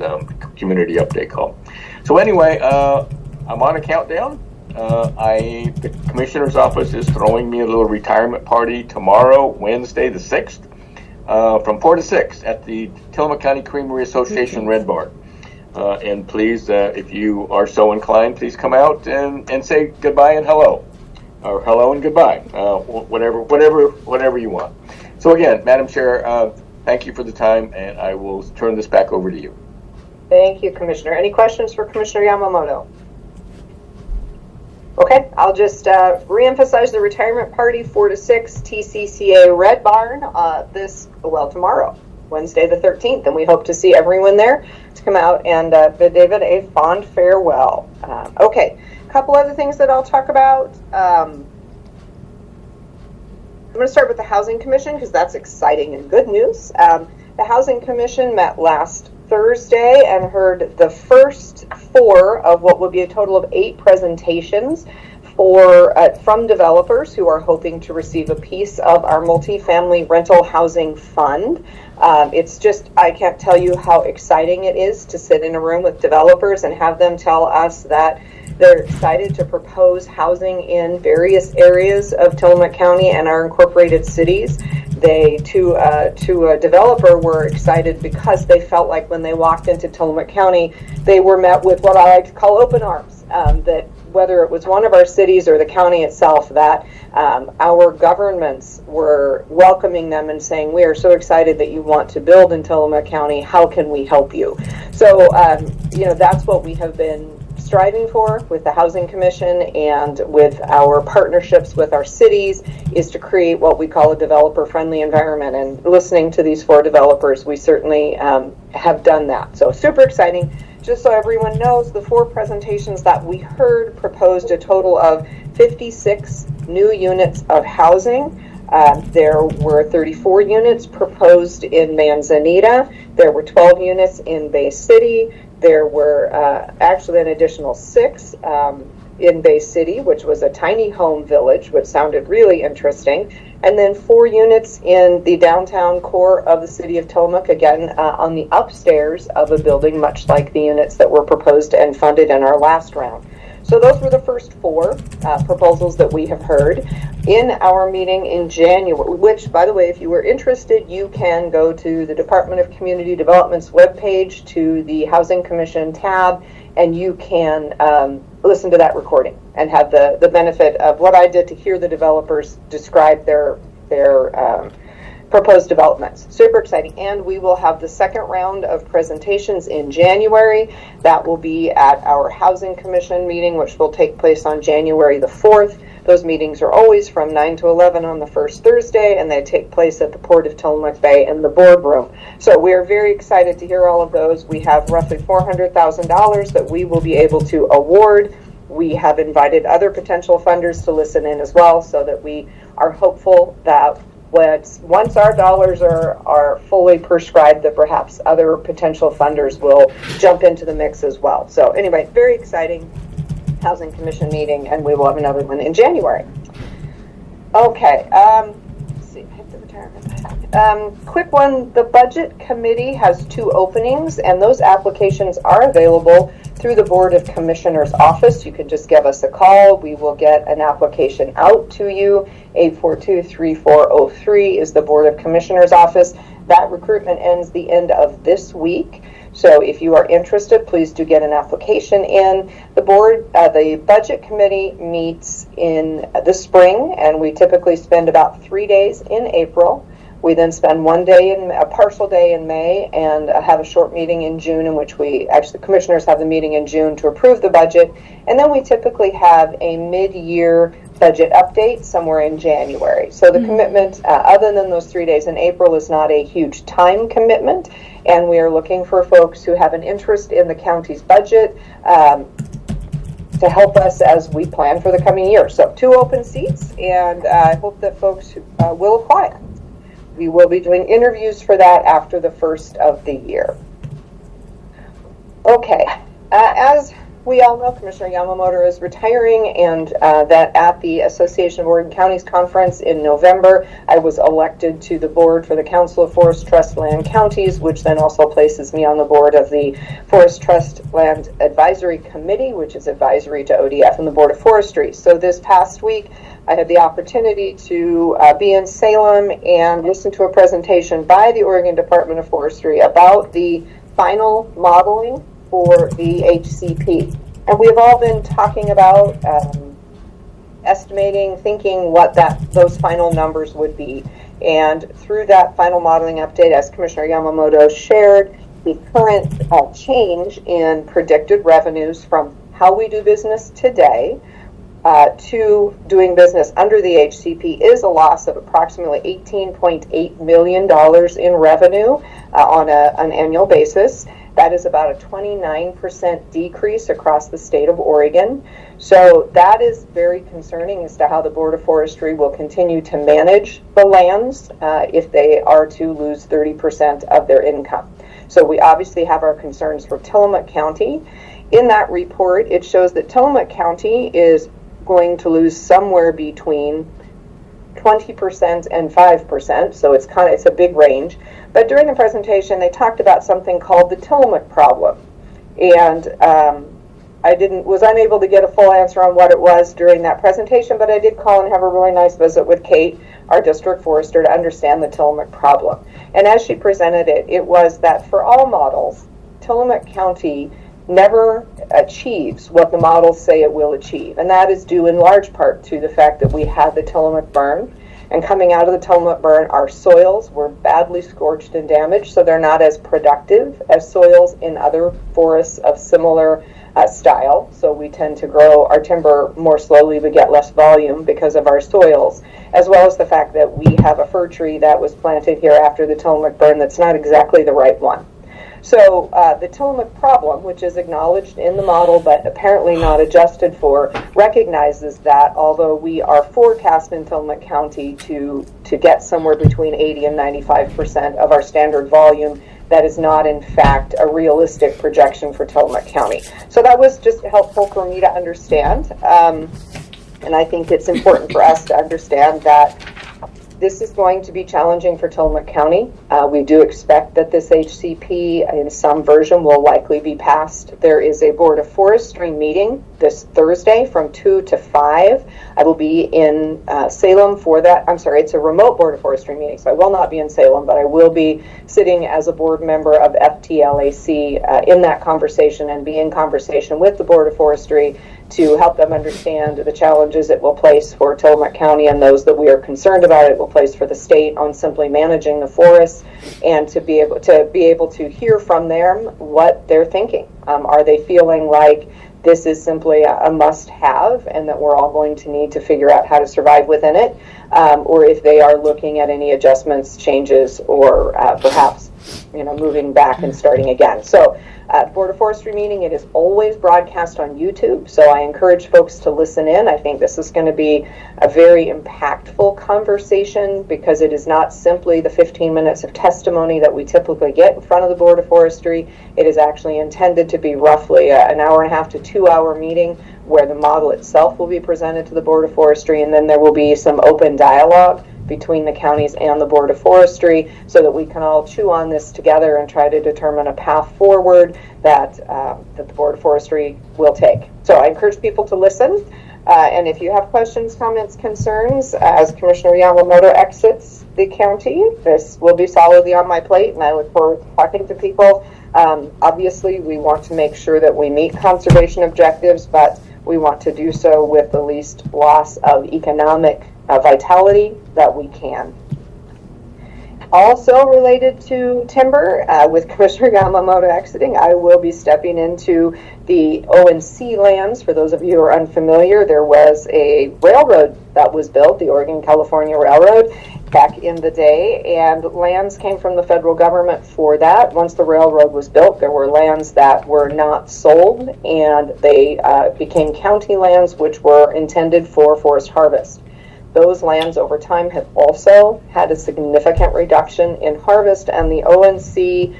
community update call. So anyway, I'm on a countdown. The commissioner's office is throwing me a little retirement party tomorrow, Wednesday the 6th, from 4 to 6 at the Tillamook County Creamery Association Red Barn. And please, if you are so inclined, please come out and say goodbye and hello, or hello and goodbye, whatever you want. So again, Madam Chair, thank you for the time, and I will turn this back over to you. Thank you, Commissioner. Any questions for Commissioner Yamamoto? Okay, I'll just reemphasize the retirement party, 4 to 6, TCCA Red Barn, tomorrow, Wednesday the 13th, and we hope to see everyone there to come out and bid David a fond farewell. Okay, a couple other things that I'll talk about. I'm going to start with the Housing Commission because that's exciting and good news. The Housing Commission met last Thursday and heard the first 4 of what will be a total of 8 presentations from developers who are hoping to receive a piece of our multifamily rental housing fund. It's just, I can't tell you how exciting it is to sit in a room with developers and have them tell us that they're excited to propose housing in various areas of Tillamook County and our incorporated cities. They, to a developer, were excited because they felt like when they walked into Tillamook County, they were met with what I like to call open arms, that whether it was one of our cities or the county itself, that our governments were welcoming them and saying, we are so excited that you want to build in Tillamook County. How can we help you? So, that's what we have been striving for with the Housing Commission and with our partnerships with our cities, is to create what we call a developer-friendly environment. And listening to these 4 developers, we certainly have done that. So super exciting. Just so everyone knows, the 4 presentations that we heard proposed a total of 56 new units of housing. There were 34 units proposed in Manzanita. There were 12 units in Bay City. There were actually an additional 6 in Bay City, which was a tiny home village, which sounded really interesting. And then 4 units in the downtown core of the city of Tillamook, again, on the upstairs of a building, much like the units that were proposed and funded in our last round. So those were the first 4 proposals that we have heard. In our meeting in January, which, by the way, if you were interested, you can go to the Department of Community Development's webpage, to the Housing Commission tab, and you can listen to that recording and have the benefit of what I did to hear the developers describe their proposed developments. Super exciting. And we will have the second round of presentations in January. That will be at our Housing Commission meeting, which will take place on January the 4th. Those meetings are always from 9 to 11 on the first Thursday, and they take place at the Port of Tillamook Bay in the boardroom. So we are very excited to hear all of those. We have roughly $400,000 that we will be able to award. We have invited other potential funders to listen in as well, so that we are hopeful that once our dollars are fully prescribed, that perhaps other potential funders will jump into the mix as well. So anyway, very exciting Housing Commission meeting, and we will have another one in January. Okay, let's see, hit the retirement. Quick one, the Budget Committee has 2 openings, and those applications are available through the Board of Commissioners office. You can just give us a call. We will get an application out to you. 842-3403 is the Board of Commissioners office. That recruitment ends the end of this week. So if you are interested, please do get an application in. The board, the budget committee meets in the spring, and we typically spend about 3 days in April. We then spend a partial day in May, and have a short meeting in June, in which commissioners have the meeting in June to approve the budget. And then we typically have a mid-year budget update somewhere in January. So the commitment, other than those 3 days in April, is not a huge time commitment. And we are looking for folks who have an interest in the county's budget to help us as we plan for the coming year. So 2 open seats, and I hope that folks will apply. We will be doing interviews for that after the first of the year. Okay, as we all know, Commissioner Yamamoto is retiring, and that at the Association of Oregon Counties Conference in November, I was elected to the board for the Council of Forest Trust Land Counties, which then also places me on the board of the Forest Trust Land Advisory Committee, which is advisory to ODF and the Board of Forestry. So this past week, I had the opportunity to be in Salem and listen to a presentation by the Oregon Department of Forestry about the final modeling for the HCP. And we've all been talking about estimating, thinking what those final numbers would be. And through that final modeling update, as Commissioner Yamamoto shared, the current change in predicted revenues from how we do business today to doing business under the HCP is a loss of approximately $18.8 million in revenue on an annual basis. That is about a 29% decrease across the state of Oregon. So that is very concerning as to how the Board of Forestry will continue to manage the lands if they are to lose 30% of their income. So we obviously have our concerns for Tillamook County. In that report, it shows that Tillamook County is going to lose somewhere between 20% and 5%, so it's a big range. But during the presentation, they talked about something called the Tillamook problem, and I was unable to get a full answer on what it was during that presentation, but I did call and have a really nice visit with Kate, our district forester, to understand the Tillamook problem. And as she presented it, it was that for all models, Tillamook County never achieves what the models say it will achieve. And that is due in large part to the fact that we had the Tillamook burn. And coming out of the Tillamook burn, our soils were badly scorched and damaged, so they're not as productive as soils in other forests of similar style. So we tend to grow our timber more slowly, but get less volume because of our soils, as well as the fact that we have a fir tree that was planted here after the Tillamook burn that's not exactly the right one. So the Tillamook problem, which is acknowledged in the model but apparently not adjusted for, recognizes that although we are forecast in Tillamook County to get somewhere between 80 and 95% of our standard volume, that is not in fact a realistic projection for Tillamook County. So that was just helpful for me to understand. And I think it's important for us to understand that this is going to be challenging for Tillamook County. We do expect that this HCP in some version will likely be passed. There is a Board of Forestry meeting this Thursday from 2 to 5. I will be in Salem for that. I'm sorry, it's a remote Board of Forestry meeting, so I will not be in Salem, but I will be sitting as a board member of FTLAC in that conversation and be in conversation with the Board of Forestry to help them understand the challenges it will place for Tillamook County and those that we are concerned about it will place for the state on simply managing the forests, and to be able to hear from them what they're thinking. Are they feeling like this is simply a must-have and that we're all going to need to figure out how to survive within it, or if they are looking at any adjustments, changes, or perhaps moving back and starting again. So the Board of Forestry meeting, it is always broadcast on YouTube, so I encourage folks to listen in. I think this is going to be a very impactful conversation because it is not simply the 15 minutes of testimony that we typically get in front of the Board of Forestry. It is actually intended to be roughly an hour and a half to 2 hour meeting where the model itself will be presented to the Board of Forestry, and then there will be some open dialogue between the counties and the Board of Forestry so that we can all chew on this together and try to determine a path forward that the Board of Forestry will take. So I encourage people to listen. And if you have questions, comments, concerns, as Commissioner Yamamoto exits the county, this will be solidly on my plate, and I look forward to talking to people. Obviously, we want to make sure that we meet conservation objectives, but we want to do so with the least loss of economic vitality that we can. Also related to timber, with Commissioner Yamamoto exiting, I will be stepping into the ONC lands. For those of you who are unfamiliar, there was a railroad that was built, the Oregon-California Railroad, back in the day, and lands came from the federal government for that. Once the railroad was built, there were lands that were not sold, and they became county lands, which were intended for forest harvest. Those lands over time have also had a significant reduction in harvest, and the ONC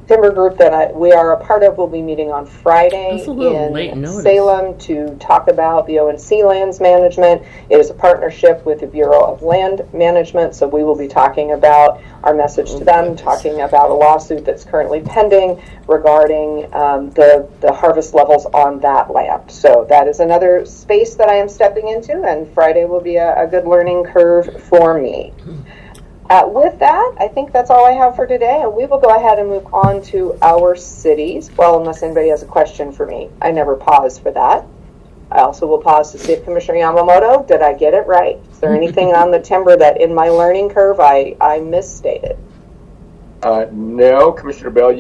timber group that we are a part of will be meeting on Friday in Salem to talk about the ONC lands management. It is a partnership with the Bureau of Land Management, so we will be talking about our message to them, talking about a lawsuit that's currently pending regarding the harvest levels on that land. So that is another space that I am stepping into, and Friday will be a good learning curve for me. With that, I think that's all I have for today, and we will go ahead and move on to our cities. Well, unless anybody has a question for me. I never pause for that. I also will pause to see if Commissioner Yamamoto, did I get it right? Is there anything on the timber that in my learning curve I misstated? No, Commissioner Bell,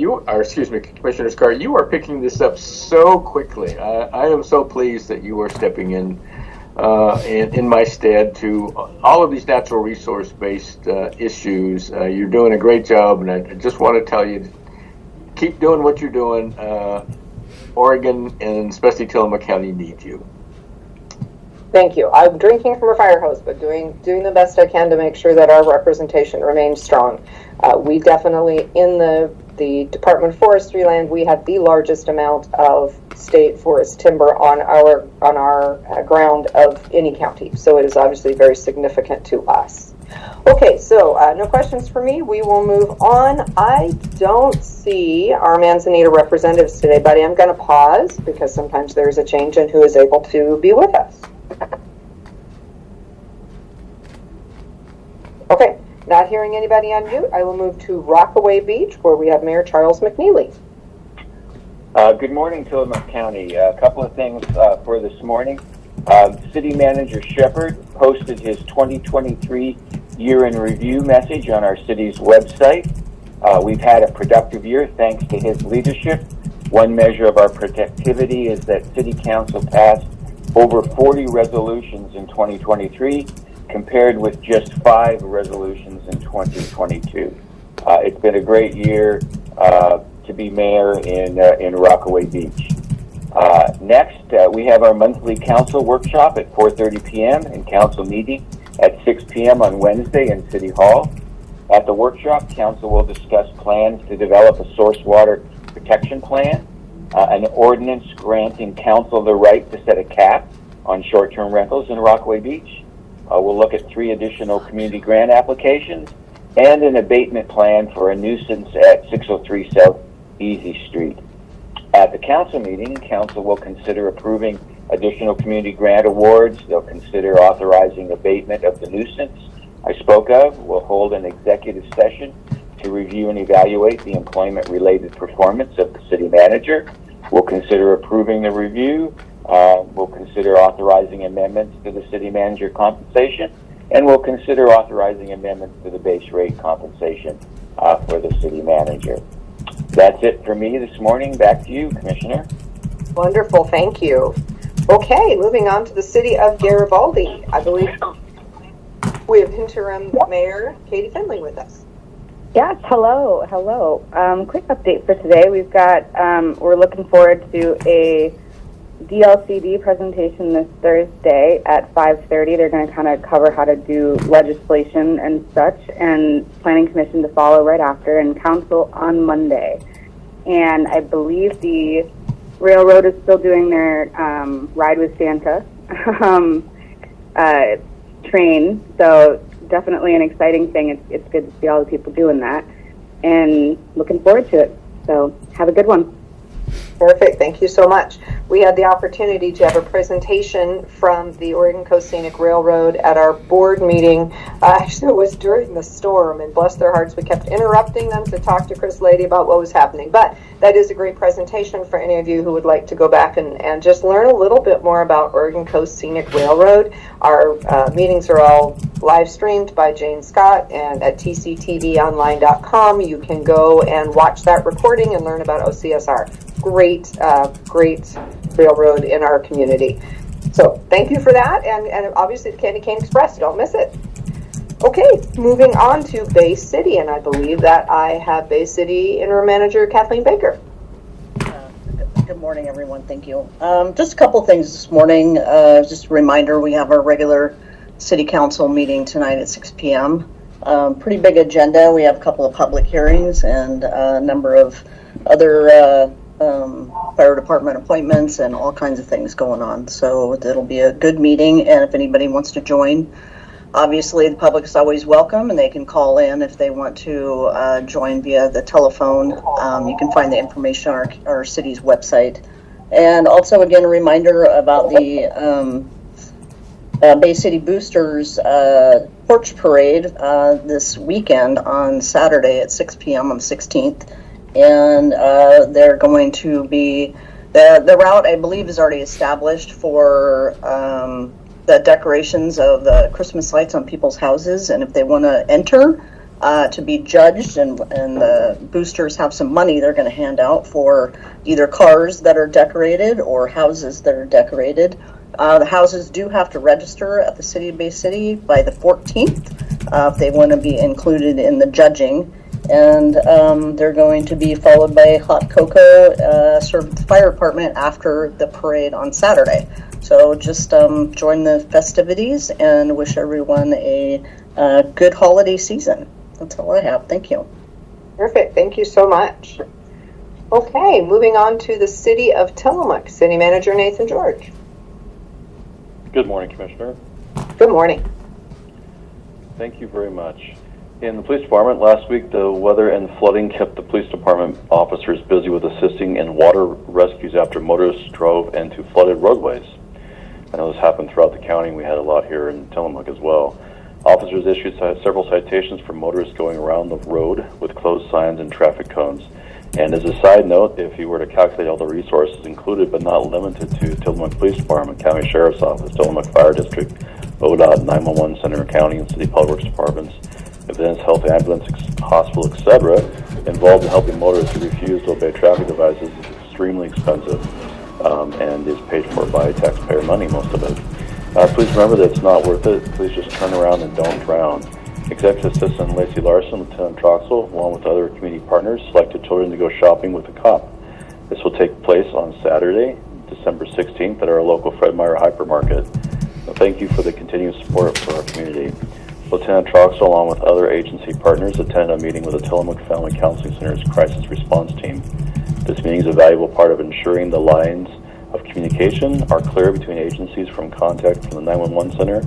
Commissioner Scar, you are picking this up so quickly. I am so pleased that you are stepping in my stead to all of these natural resource-based issues. You're doing a great job, and I just want to tell you, keep doing what you're doing. Oregon, and especially Tillamook County, need you. Thank you. I'm drinking from a fire hose, but doing the best I can to make sure that our representation remains strong. We definitely, in the Department of Forestry land, we have the largest amount of state forest timber on our ground of any county. So it is obviously very significant to us. Okay, so no questions for me. We will move on. I don't see our Manzanita representatives today, but I am going to pause because sometimes there's a change in who is able to be with us. Okay, not hearing anybody on mute, I will move to Rockaway Beach, where we have Mayor Charles McNeely. Good morning, Tillamook County. A couple of things for this morning. City Manager Shepard posted his 2023 year in review message on our city's website. We've had a productive year thanks to his leadership. One measure of our productivity is that City Council passed over 40 resolutions in 2023, compared with just 5 resolutions in 2022. It's been a great year to be mayor in Rockaway Beach. Next, we have our monthly council workshop at 4:30 p.m. and council meeting at 6 p.m. on Wednesday in City Hall. At the workshop, council will discuss plans to develop a source water protection plan, an ordinance granting council the right to set a cap on short-term rentals in Rockaway Beach. We'll look at 3 additional community grant applications and an abatement plan for a nuisance at 603 South Easy Street. At the council meeting, council will consider approving additional community grant awards. They'll consider authorizing abatement of the nuisance I spoke of. We'll hold an executive session to review and evaluate the employment-related performance of the city manager. We'll consider approving the review. We'll consider authorizing amendments to the city manager compensation, and we'll consider authorizing amendments to the base rate compensation for the city manager. That's it for me this morning. Back to you, Commissioner. Wonderful, thank you. Okay, moving on to the city of Garibaldi. I believe we have interim Mayor Katie Finley with us. Yes, hello. Quick update for today. We've got, we're looking forward to a DLCD presentation this Thursday at 5:30. They're going to kind of cover how to do legislation and such, and Planning Commission to follow right after, and Council on Monday. And I believe the Railroad is still doing their Ride with Santa train, so definitely an exciting thing. It's good to see all the people doing that, and looking forward to it. So have a good one. Perfect. Thank you so much. we had the opportunity to have a presentation from the Oregon Coast Scenic Railroad at our board meeting. Actually, it was during the storm, and bless their hearts, we kept interrupting them to talk to Chris Lady about what was happening. But that is a great presentation for any of you who would like to go back and just learn a little bit more about Oregon Coast Scenic Railroad. Our meetings are all live streamed by Jane Scott, and at tctvonline.com you can go and watch that recording and learn about OCSR. Great railroad in our community. So thank you for that, and obviously the Candy Cane Express, don't miss it. Okay, moving on to Bay City, and I believe that I have Bay City Interim Manager Kathleen Baker. Good morning, everyone. Thank you. Just a couple things this morning. Just a reminder, we have our regular City Council meeting tonight at 6 p.m. Pretty big agenda. We have a couple of public hearings and a number of other fire department appointments and all kinds of things going on. So it'll be a good meeting, and if anybody wants to join, obviously the public is always welcome, and they can call in if they want to join via the telephone. You can find the information on our city's website. And also, again, a reminder about the Bay City Boosters Porch Parade this weekend on Saturday at 6 p.m. on the 16th. And they're going to be, the route I believe is already established for the decorations of the Christmas lights on people's houses, and if they want to enter to be judged, and the boosters have some money they're going to hand out for either cars that are decorated or houses that are decorated. The houses do have to register at the City of Bay City by the 14th if they want to be included in the judging. And they're going to be followed by hot cocoa served at the fire department after the parade on Saturday. So just join the festivities and wish everyone a good holiday season. That's all I have. Thank you. Perfect. Thank you so much. Okay, moving on to the City of Tillamook. City Manager Nathan George. Good morning, Commissioner. Good morning. Thank you very much. In the police department, last week the weather and flooding kept the police department officers busy with assisting in water rescues after motorists drove into flooded roadways. I know this happened throughout the county. We had a lot here in Tillamook as well. Officers issued several citations for motorists going around the road with closed signs and traffic cones. And as a side note, if you were to calculate all the resources included but not limited to Tillamook Police Department, County Sheriff's Office, Tillamook Fire District, ODOT, 911 Center, County and City Public Works Departments, Events, Health, Ambulance, Hospital, etc., involved in helping motorists who refuse to obey traffic devices is extremely expensive and is paid for by taxpayer money, most of it. Please remember that it's not worth it. Please just turn around and don't drown. Executive Assistant Lacey Larson, Lieutenant Troxel, along with other community partners, selected children to go shopping with a cop. This will take place on Saturday, December 16th at our local Fred Meyer hypermarket. Thank you for the continued support for our community. Lieutenant Troxel, along with other agency partners, attended a meeting with the Tillamook Family Counseling Center's crisis response team. This meeting is a valuable part of ensuring the lines of communication are clear between agencies, from contact from the 911 center,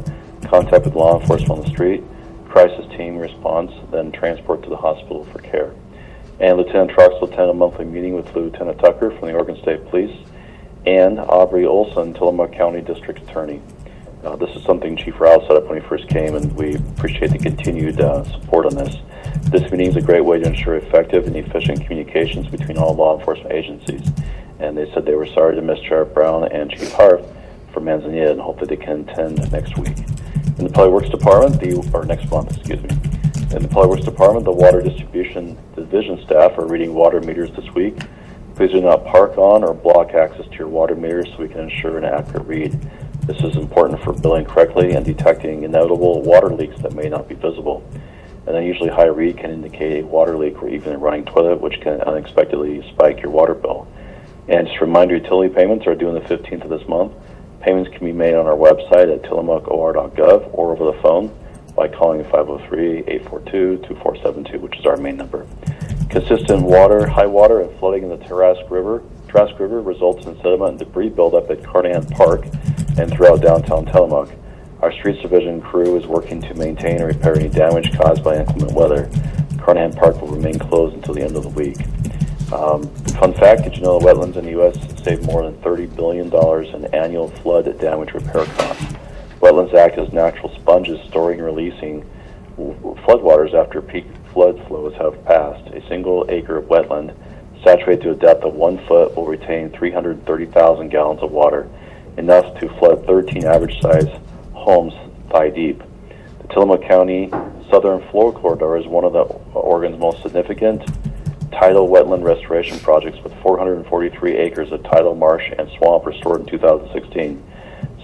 contact with law enforcement on the street, crisis team response, then transport to the hospital for care. And Lieutenant Troxel attended a monthly meeting with Lieutenant Tucker from the Oregon State Police and Aubrey Olson, Tillamook County District Attorney. This is something Chief Rouse set up when he first came, and we appreciate the continued support on this. This meeting is a great way to ensure effective and efficient communications between all law enforcement agencies. And they said they were sorry to miss Sheriff Brown and Chief Harf from Manzanita, and hope that they can attend next week. In the Public Works Department, next month, excuse me. In the Public Works Department, the Water Distribution Division staff are reading water meters this week. Please do not park on or block access to your water meters so we can ensure an accurate read. This is important for billing correctly and detecting inevitable water leaks that may not be visible. An unusually high read can indicate a water leak or even a running toilet, which can unexpectedly spike your water bill. And just a reminder, utility payments are due on the 15th of this month. Payments can be made on our website at tillamookor.gov or over the phone by calling 503-842-2472, which is our main number. Consistent water, high water, and flooding in the Trask River results in sediment and debris buildup at Carnahan Park and throughout downtown Tillamook. Our streets division crew is working to maintain and repair any damage caused by inclement weather. Carnahan Park will remain closed until the end of the week. Fun fact, did you know the wetlands in the U.S. save more than $30 billion in annual flood damage repair costs? Wetlands act as natural sponges, storing and releasing floodwaters after peak flood flows have passed. A single acre of wetland saturated to a depth of 1 foot will retain 330,000 gallons of water, enough to flood 13 average-sized homes thigh deep. The Tillamook County Southern Flow Corridor is one of the Oregon's most significant tidal wetland restoration projects, with 443 acres of tidal marsh and swamp restored in 2016.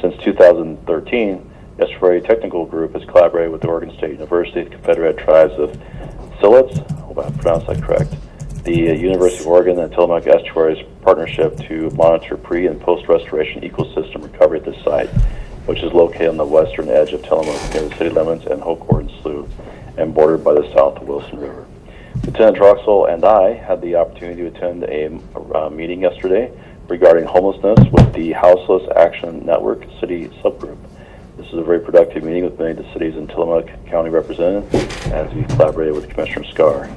Since 2013, the Estuary Technical Group has collaborated with the Oregon State University, the Confederated Tribes of Siletz, I hope I pronounced that correct, the University of Oregon, and Tillamook Estuaries partnership to monitor pre- and post-restoration ecosystem recovery at this site, which is located on the western edge of Tillamook near the city limits and Hocorn Slough and bordered by the south of Wilson River. Lieutenant Droxel and I had the opportunity to attend a meeting yesterday regarding homelessness with the Houseless Action Network City Subgroup. This is a very productive meeting with many of the cities in Tillamook County represented as we collaborated with Commissioner Scar.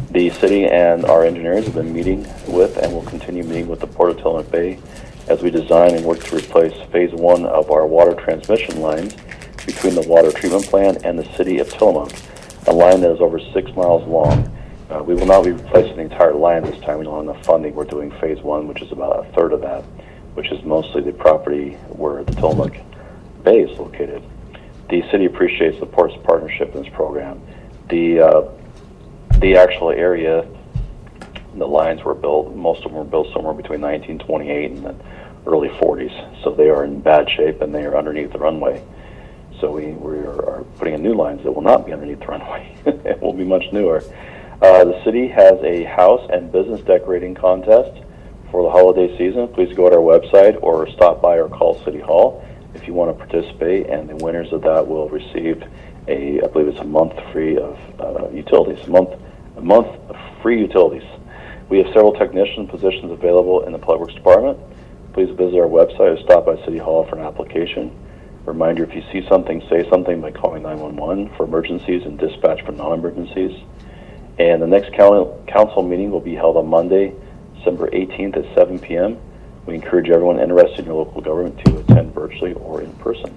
The city and our engineers have been meeting with and will continue meeting with the Port of Tillamook Bay as we design and work to replace phase 1 of our water transmission lines between the water treatment plant and the city of Tillamook, a line that is over 6 miles long. We will not be replacing the entire line this time. We don't have enough funding. We're doing phase 1, which is about a third of that, which is mostly the property where the Tillamook Bay is located. The city appreciates the Port's partnership in this program. The actual area, the lines were built, most of them were built somewhere between 1928 and the early 40s, so they are in bad shape and they are underneath the runway. So we are putting in new lines that will not be underneath the runway. It will be much newer. The city has a house and business decorating contest for the holiday season. Please go to our website or stop by or call City Hall if you want to participate, and the winners of that will receive I believe it's a month free of utilities, a month of free utilities. We have several technician positions available in the Public Works Department. Please visit our website or stop by City Hall for an application. Reminder, if you see something, say something by calling 911 for emergencies and dispatch for non-emergencies. And the next council meeting will be held on Monday, December 18th at 7 p.m. We encourage everyone interested in your local government to attend virtually or in person.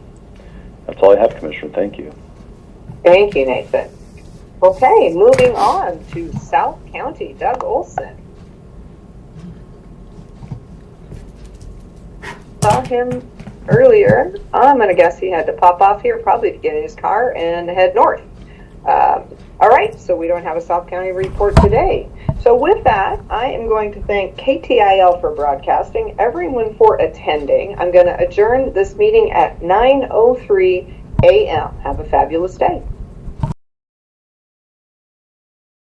That's all I have, Commissioner. Thank you. Thank you, Nathan. Okay, moving on to South County, Doug Olson. Saw him earlier. I'm going to guess he had to pop off here probably to get in his car and head north. All right, so we don't have a South County report today. So with that, I am going to thank KTIL for broadcasting, everyone for attending. I'm going to adjourn this meeting at 9:03 a.m. Have a fabulous day.